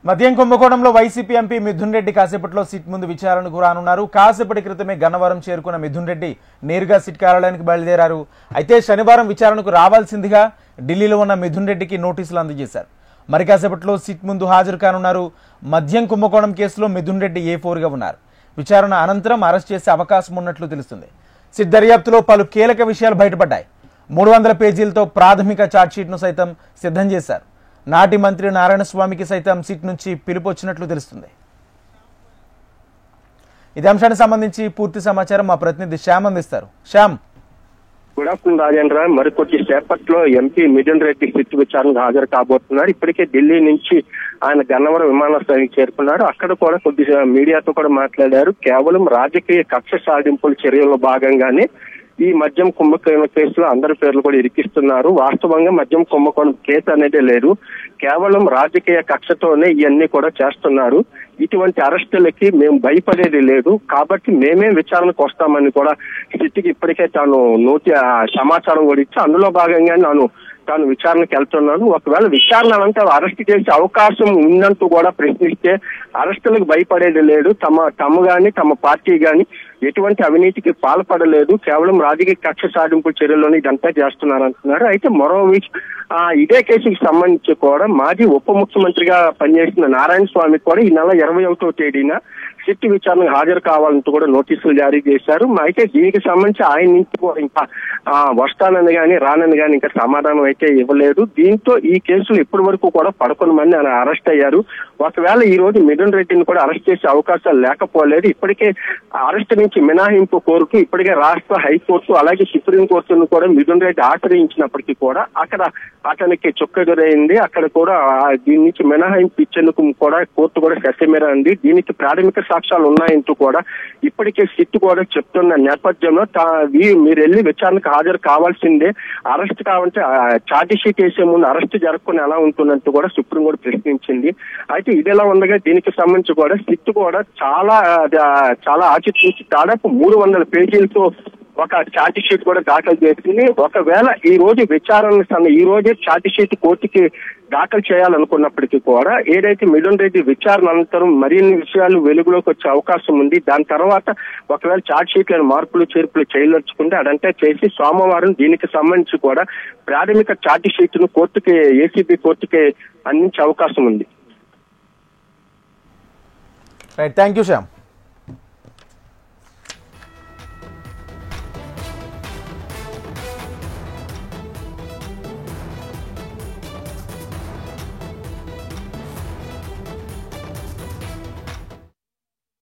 మద్యం కుంభకోణంలో YCP MP Mithun Reddy కాసేపట్లో సిట్ ముందు విచారణకు రానున్నారు. కాసేపటి క్రితమే గన్నవరం చేరుకున్న మిథున్ రెడ్డి నేరుగా సిట్ కార్యాలయానికి బయలుదేరారు. అయితే శనివారం విచారణకు రావాల్సిందిగా ఢిల్లీలో ఉన్న మిథున్ రెడ్డికి నోటీసులు అందజేశారు. మరి కాసేపట్లో సిట్ ముందు హాజరు కానున్నారు. మద్యం కుంభకోణం కేసులో మిథున్ రెడ్డి A4గా ఉన్నారు. విచారణ అనంతరం అరెస్ట్ చేసే అవకాశం ఉన్నట్లు తెలుస్తుంది. సిట్ దర్యాప్తులో పలు కీలక విషయాలు బయటపడ్డాయి. 300 పేజీలతో ప్రాథమిక ఛార్జ్షీట్ను సైతం సిద్ధం చేశారు. నాటి మంత్రి నారాయణస్వామికి సైతం సిట్ నుంచి పిలుపు వచ్చినట్లు తెలుస్తుంది. ఇదే అంశానికి సంబంధించి పూర్తి సమాచారం మా ప్రతినిధి శ్యామ్ అందిస్తారు. శ్యామ్. Good afternoon Rajendra. మరికొద్ది సేపట్లో ఎంపీ మిథున్ రెడ్డి సిట్ విచారణకు హాజరు కాబోతున్నారు. ఇప్పటికే ఢిల్లీ నుంచి ఆయన గన్నవరం విమానాశ్రయానికి చేరుకున్నారు. అక్కడ కూడా కొద్ది మీడియాతో కూడా మాట్లాడారు. కేవలం రాజకీయ కక్ష సాధింపుల చర్యల్లో భాగంగానే ఈ మద్యం కుంభకోణం కేసులో అందరి పేర్లు కూడా ఇరికిస్తున్నారు. వాస్తవంగా మద్యం కుంభకోణం కేసు అనేది లేదు, కేవలం రాజకీయ కక్షతోనే ఇవన్నీ కూడా చేస్తున్నారు. ఇటువంటి అరెస్టులకి మేము భయపడేది లేదు, కాబట్టి మేమే విచారణకు వస్తామని కూడా సిట్కి ఇప్పటికే తాను సమాచారం కూడా ఇచ్చి అందులో భాగంగా తాను విచారణకు వెళ్తున్నాను. ఒకవేళ విచారణ అంటే అరెస్ట్ చేసే అవకాశం ఉందంటూ కూడా ప్రశ్నిస్తే అరెస్టులకు భయపడేది లేదు. తమ గాని తమ పార్టీ గాని ఎటువంటి అవినీతికి పాల్పడలేదు, కేవలం రాజకీయ కక్ష సాధింపు చర్యల్లోనే ఇదంతా చేస్తున్నారంటున్నారు. అయితే మరో ఇదే కేసుకి సంబంధించి కూడా మాజీ ఉప ముఖ్యమంత్రిగా పనిచేసిన నారాయణ స్వామి కూడా ఈ నెల 21వ తేదీన సిట్ విచారణకు హాజరు కావాలంటూ కూడా నోటీసులు జారీ చేశారు. అయితే దీనికి సంబంధించి ఆయన నుంచి కూడా ఇంకా వస్తానని కానీ రానని కానీ ఇంకా సమాధానం అయితే ఇవ్వలేదు. దీంతో ఈ కేసులు ఇప్పటి వరకు కూడా 11 మంది ఆయన అరెస్ట్ అయ్యారు. ఒకవేళ ఈ రోజు మిథున్ రెడ్డిని కూడా అరెస్ట్ చేసే అవకాశాలు లేకపోలేదు. ఇప్పటికే అరెస్ట్ నుంచి మినహాయింపు కోరుతూ ఇప్పటికే రాష్ట్ర హైకోర్టు అలాగే సుప్రీంకోర్టును కూడా మిథున్ రెడ్డి ఆశ్రయించినప్పటికీ కూడా అక్కడ అతనికి చుక్కెదురైంది. అక్కడ కూడా దీని నుంచి మినహాయింపు ఇచ్చేందుకు కూడా కోర్టు కూడా సస్యమేరా ఉంది. దీనికి ప్రాథమిక సాక్ష్యాలు ఉన్నాయంటూ కూడా ఇప్పటికే సిట్ కూడా చెప్తున్న నేపథ్యంలో మీరు వెళ్ళి విచారణకు హాజరు కావాల్సిందే, అరెస్ట్ కావాలంటే ఛార్జ్ షీట్ వేసే ముందు అరెస్ట్ జరగకుండా ఎలా ఉంటుందంటూ కూడా సుప్రీం కోర్టు ప్రశ్నించింది. అయితే ఇదిలా ఉండగా దీనికి సంబంధించి కూడా సిట్ కూడా చాలా ఆచితూచి దాదాపు 300 పేజీలతో ఒక ఛార్జ్ షీట్ కూడా దాఖలు చేసింది. ఒకవేళ ఈ రోజు ఈ రోజే ఛార్జ్ షీట్ కోర్టుకి దాఖలు చేయాలనుకున్నప్పటికీ కూడా ఏదైతే మిథున్ రెడ్డి విచారణ అనంతరం మరిన్ని విషయాలు వెలుగులోకి వచ్చే అవకాశం ఉంది. దాని తర్వాత ఒకవేళ ఛార్జ్ షీట్ లో మార్పులు చేర్పులు చేయదలుచుకుంటే అదంతా చేసి సోమవారం దీనికి సంబంధించి కూడా ప్రాథమిక ఛార్జ్ షీట్ ను ఏసీబీ కోర్టుకి అందించే అవకాశం ఉంది. Right, thank you Shyam.